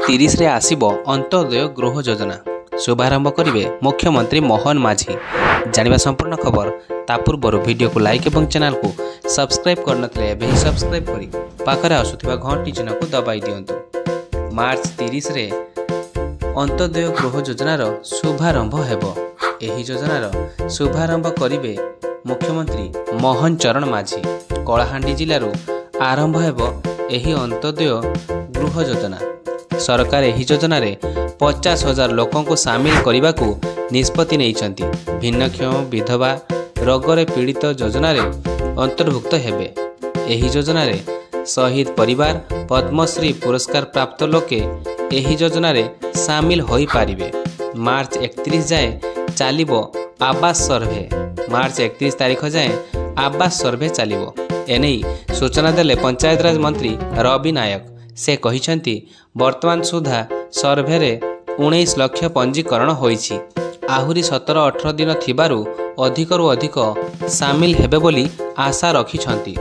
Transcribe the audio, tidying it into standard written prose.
30 ରେ आसिबो अंत्योदय गृह योजना शुभारंभ करेंगे मुख्यमंत्री मोहन माझी। जानिबा संपूर्ण खबर ता पूर्व वीडियो को लाइक और चैनल को सब्सक्राइब करनथले सब्सक्राइब करी पाखरे आसुथिबा घंटी चिन्ह को दबाई दियंतु। मार्च 30 रे अंत्योदय गृह योजनार शुभारंभ हेबो। एही योजनार शुभारंभ करेंगे मुख्यमंत्री मोहन चरण माझी। कलाहांडी जिलूर आरंभ हेबो एही अंत्योदय गृह योजना। सरकार एही योजना रे 50,000 लोकों को सामिल करने को निष्पत्ति नेइछंती। भिन्नक्षम विधवा रोगरे पीड़ित योजना रे अंतर्भुक्त हेबे। एही योजना रे शहीद परिवार पद्मश्री पुरस्कार प्राप्त लोके एही योजना रे सामिल होई पारिबे। मार्च 31 जाए चलिबो आवास सर्वे। मार्च 31 तारीख जाए आवास सर्वे चलिबो। एने सूचना देले पंचायतराज मंत्री रवि नायक। से कहिछंती वर्तमान सुधा सर्वे रे 19 लाख पंजीकरण होईछि। आहुरी 17-18 दिन थिबारु अधिकरु अधिक सामिल हेबे बोली आशा रखिछंती।